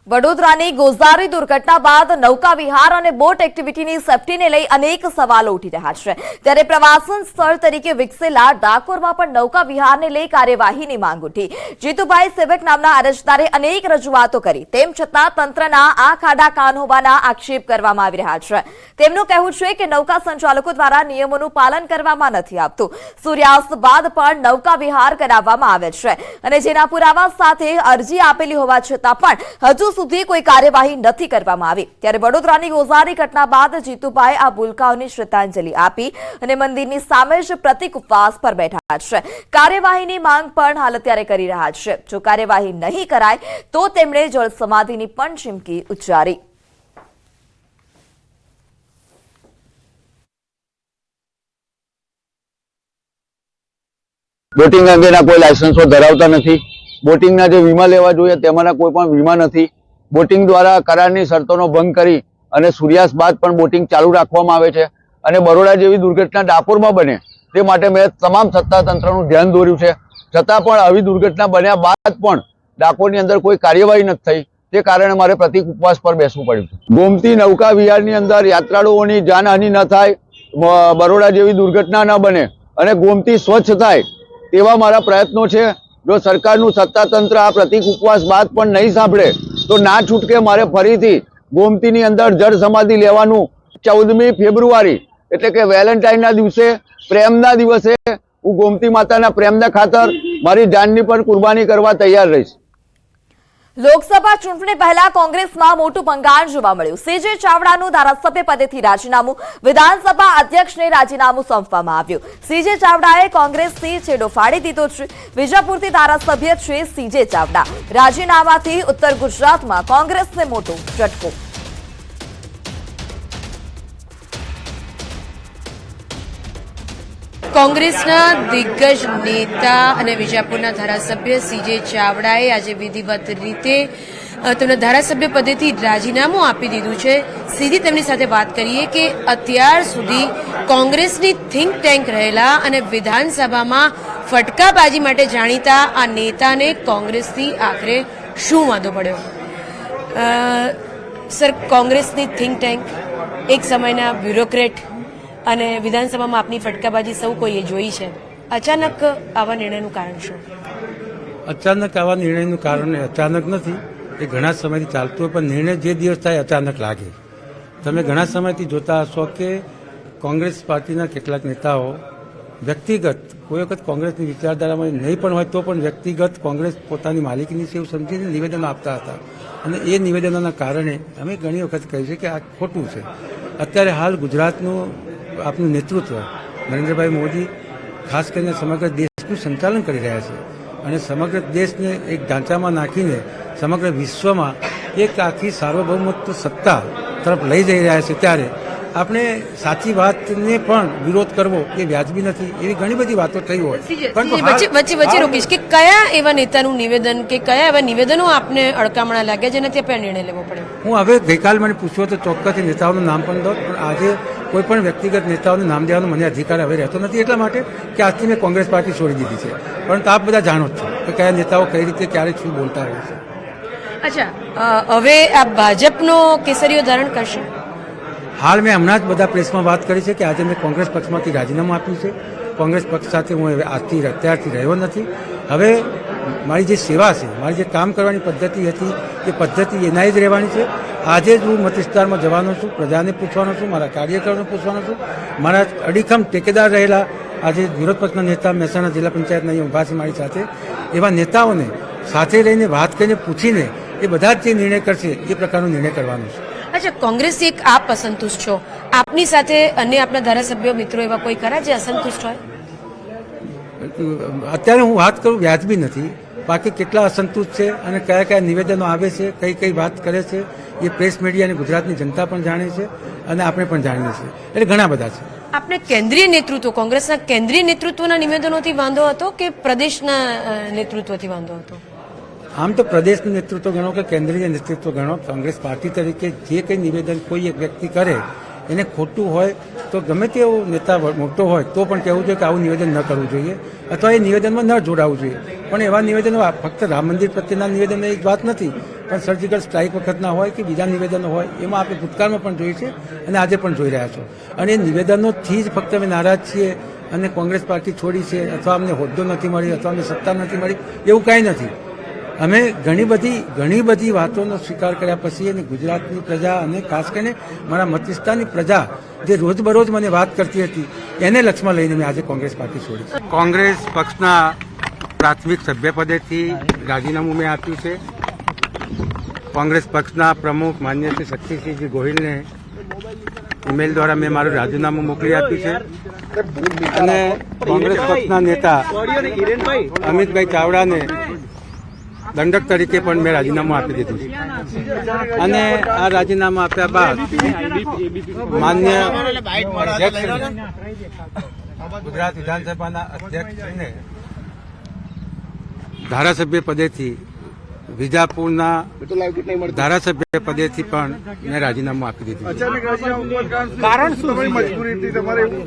વડોદરાની ગોઝારી દુર્ઘટના બાદ નૌકા વિહાર અને બોટ એક્ટિવિટીની સેફટીને લઈ અનેક સવાલો ઉઠી રહ્યા છે। ત્યારે પ્રવાસન સ્થળ તરીકે વિકસેલા ડાકોરમાં પણ નૌકા વિહારને લઈ કાર્યવાહીની માંગ ઉઠી। જીતુભાઈ સેવક નામના અરજદારે અનેક રજૂઆતો કરી, તેમ છતાં તંત્રના આ ખાડા કાન હોવાના આક્ષેપ કરવામાં આવી રહ્યા છે। તેમનું કહેવું છે કે નૌકા સંચાલકો દ્વારા નિયમોનું પાલન કરવામાં નથી આવતું। સૂર્યાસ્ત બાદ પણ નૌકા વિહાર કરાવવામાં આવે છે અને જેના પુરાવા સાથે અરજી આપેલી હોવા છતાં પણ હજુ સુધી કોઈ કાર્યવાહી નથી કરવામાં આવી। ત્યારે વડોદરાની ગોઝારી ઘટના બાદ જીતુભાઈ આ ભૂલકાઓની શ્રદ્ધાંજલિ આપી અને મંદિરની સામે જ પ્રતિક ઉપવાસ પર બેઠા છે। કાર્યવાહીની માંગ પણ હાલ અત્યારે કરી રહ્યા છે। જો કાર્યવાહી નહીં કરાય તો તેમણે જળ સમાધિની પણ ચીમકી ઉચ્ચારી। બોટિંગ અંગેના કોઈ લાયસન્સો ધરાવતા નથી। બોટિંગના જે વીમા લેવા જોઈએ તેમાંના કોઈ પણ વીમા નથી। બોટિંગ દ્વારા કરારની શરતોનો ભંગ કરી અને સૂર્યાસ્ત બાદ પણ બોટિંગ ચાલુ રાખવામાં આવે છે અને બરોડા જેવી દુર્ઘટના ડાકોરમાં બને તે માટે મેં તમામ સત્તાતંત્રનું ધ્યાન દોર્યું છે। છતાં પણ આવી દુર્ઘટના બન્યા બાદ પણ ડાકોરની અંદર કોઈ કાર્યવાહી નથી થઈ, તે કારણે મારે પ્રતિક ઉપવાસ પર બેસવું પડ્યું છે। ગોમતી નૌકા વિહારની અંદર યાત્રાળુઓની જાનહાનિ ન થાય, બરોડા જેવી દુર્ઘટના ન બને અને ગોમતી સ્વચ્છ થાય તેવા મારા પ્રયત્નો છે। જો સરકારનું સત્તાતંત્ર આ પ્રતિક ઉપવાસ બાદ પણ નહીં સાંભળે તો ના છૂટકે મારે ફરીથી ગોમતીની અંદર જળ સમાધિ લેવાનું 14મી ફેબ્રુઆરી એટલે કે વેલેન્ટાઇનના દિવસે, પ્રેમના દિવસે હું ગોમતી માતાના પ્રેમના ખાતર મારી જાનની પણ કુરબાની કરવા તૈયાર રહીશ। લોકસભા ચૂંટણી પહેલા કોંગ્રેસમાં મોટું ભંગાણ જોવા મળ્યું। સીજે ચાવડાનું ધારાસભ્ય પદેથી રાજીનામું, વિધાનસભા અધ્યક્ષને રાજીનામું સોંપવામાં આવ્યું। સીજે ચાવડાએ કોંગ્રેસથી છેડો ફાડી દીધો છે। વિજાપુરથી ધારાસભ્ય છે સીજે ચાવડા। રાજીનામાથી ઉત્તર ગુજરાતમાં કોંગ્રેસને મોટો ઝટકો। કોંગ્રેસના દિગ્ગજ નેતા અને વિજાપુરના ધારાસભ્ય સીજે ચાવડાએ આજે વિધિવત રીતે તેમના ધારાસભ્ય પદેથી રાજીનામું આપી દીધું છે। સીધી તેમની સાથે વાત કરીએ કે અત્યાર સુધી કોંગ્રેસની થિંક ટેન્ક રહેલા અને વિધાનસભામાં ફટકાબાજી માટે જાણીતા આ નેતાને કોંગ્રેસથી આખરે શું વાંધો પડ્યો? સર, કોંગ્રેસની થિંક ટેન્ક, એક સમયના બ્યુરોક્રેટ અને વિધાનસભામાં આપની ફટકાબાજી સૌ કોઈએ જોઈ છે। અચાનક આવા નિર્ણયનું કારણ શું? અચાનક આવા નિર્ણયનું કારણ અચાનક નથી, એ ઘણા સમયથી ચાલતું હોય, પણ નિર્ણય જે દિવસ થાય અચાનક લાગે। તમે ઘણા સમયથી જોતા હશો કે કોંગ્રેસ પાર્ટીના કેટલાક નેતાઓ વ્યક્તિગત, કોઈ વખત કોંગ્રેસની વિચારધારામાં નહીં પણ હોય તો પણ વ્યક્તિગત કોંગ્રેસ પોતાની માલિકીની છે એવું સમજીને નિવેદનો આપતા હતા અને એ નિવેદનોના કારણે અમે ઘણી વખત કહ્યું છે કે આ ખોટું છે। અત્યારે હાલ ગુજરાતનું આપનું નેતૃત્વ નરેન્દ્રભાઈ મોદી ખાસ કરીને સમગ્ર દેશનું સંચાલન કરી રહ્યા છે અને સમગ્ર દેશને એક ઢાંચામાં નાખીને સમગ્ર વિશ્વમાં એક આખી સાર્વભૌમત્વ સત્તા તરફ લઈ જઈ રહ્યા છે। ત્યારે આપણે સાચી વાતને પણ વિરોધ કરવો એ વ્યાજબી નથી, એવી ઘણી બધી વાતો થઈ હોય। વચ્ચે રોકીશ કે કયા એવા નેતાનું નિવેદન કે કયા એવા નિવેદનો આપને અડકામણા લાગ્યા જેનાથી આપણે નિર્ણય લેવો પડે? હું હવે ગઈકાલ મને પૂછ્યો તો ચોક્કસ નેતાઓનું નામ પણ દઉં, પણ આજે કોઈ પણ વ્યક્તિગત નેતાઓનું નામ દેવાનો મને અધિકાર હવે રહેતો નથી, એટલા માટે કે આજથી મેં કોંગ્રેસ પાર્ટી છોડી દીધી છે। પરંતુ આપ બધા જાણો જ છો કે કયા નેતાઓ કઈ રીતે ક્યારે શું બોલતા હોય છે। અચ્છા, હવે આ ભાજપનો કેસરીઓ ધારણ કરશે? હાલ મેં હમણાં જ બધા પ્રેસમાં વાત કરી છે કે આજે મેં કોંગ્રેસ પક્ષમાંથી રાજીનામું આપ્યું છે। કોંગ્રેસ પક્ષ સાથે હું હવે અત્યારથી રહ્યો નથી। હવે મારી જે સેવા છે, મારી જે કામ કરવાની પદ્ધતિ હતી એ પદ્ધતિ એના જ રહેવાની છે। આજે જ હું મત વિસ્તારમાં જવાનો છું, પ્રજાને પૂછવાનો છું, મારા કાર્યકરોને પૂછવાનો છું, મારા અડીખમ ટેકેદાર રહેલા આજે વિરોધ પક્ષના નેતા મહેસાણા જિલ્લા પંચાયતના અહીંયા ઊભા છે મારી સાથે, એવા નેતાઓને સાથે રહીને વાત કરીને પૂછીને એ બધા જ જે નિર્ણય કરશે એ પ્રકારનો નિર્ણય કરવાનો છે। અચ્છા, કોંગ્રેસથી એક આપ અસંતુષ્ટ છો, આપની સાથે અન્ય આપના ધારાસભ્યો મિત્રો એવા કોઈ ખરા જે અસંતુષ્ટ હોય? અત્યારે હું વાત કરું વ્યાજબી નથી, બાકી કેટલા અસંતુષ્ટ છે અને કયા કયા નિવેદનો આવે છે, કઈ કઈ વાત કરે છે એ પ્રેસ મીડિયા અને ગુજરાતની જનતા પણ જાણે છે અને આપણે પણ જાણીએ છીએ, એટલે ઘણા બધા છે। આપને કેન્દ્રીય નેતૃત્વ, કોંગ્રેસના કેન્દ્રીય નેતૃત્વના નિવેદનોથી વાંધો હતો કે પ્રદેશના નેતૃત્વથી વાંધો હતો? આમ તો પ્રદેશનું નેતૃત્વ ગણો કે કેન્દ્રીય નેતૃત્વ ગણો, કોંગ્રેસ પાર્ટી તરીકે જે કંઈ નિવેદન કોઈ એક વ્યક્તિ કરે એને ખોટું હોય તો ગમે તેવો નેતા મોટો હોય તો પણ કહેવું જોઈએ કે આવું નિવેદન ન કરવું જોઈએ અથવા એ નિવેદનમાં ન જોડાવવું જોઈએ। પણ એવા નિવેદનો ફક્ત રામ મંદિર પ્રત્યેના નિવેદન એક વાત નથી, પણ સર્જિકલ સ્ટ્રાઇક વખતના હોય કે બીજા નિવેદનો હોય એમાં આપણે ભૂતકાળમાં પણ જોયું છે અને આજે પણ જોઈ રહ્યા છો. અને એ નિવેદનોથી જ ફક્ત અમે નારાજ છીએ અને કોંગ્રેસ પાર્ટી છોડી છે અથવા અમને હોદ્દો નથી મળી અથવા અમને સત્તા નથી મળી એવું કાંઈ નથી. અમે ઘણી બધી વાતોનો સ્વીકાર કર્યા પછી અને ગુજરાતની પ્રજા અને ખાસ કરીને મારા મત વિસ્તારની પ્રજા જે રોજબરોજ મને વાત કરતી હતી એને લક્ષમાં લઈને મેં આજે કોંગ્રેસ પાર્ટી છોડી છે. કોંગ્રેસ પક્ષના પ્રાથમિક સભ્યપદેથી રાજીનામું મેં આપ્યું છે. કોંગ્રેસ પક્ષના પ્રમુખ માન્ય શ્રી શક્તિસિંહજી ગોહિલને ઈમેલ દ્વારા મેં મારું રાજીનામું મોકલી આપ્યું છે અને કોંગ્રેસ પક્ષના નેતા અમિતભાઈ ચાવડાને દંડક તરીકે પણ મેં રાજીનામું આપી દીધું છે. અને આ રાજીનામું આપ્યા બાદ માન્ય ગુજરાત વિધાનસભાના અધ્યક્ષને ધારાસભ્ય પદેથી વિજાપુરના ધારાસભ્ય પદેથી પણ મેં રાજીનામું આપી દીધું. કારણ શું મજબૂરી તમારે એવું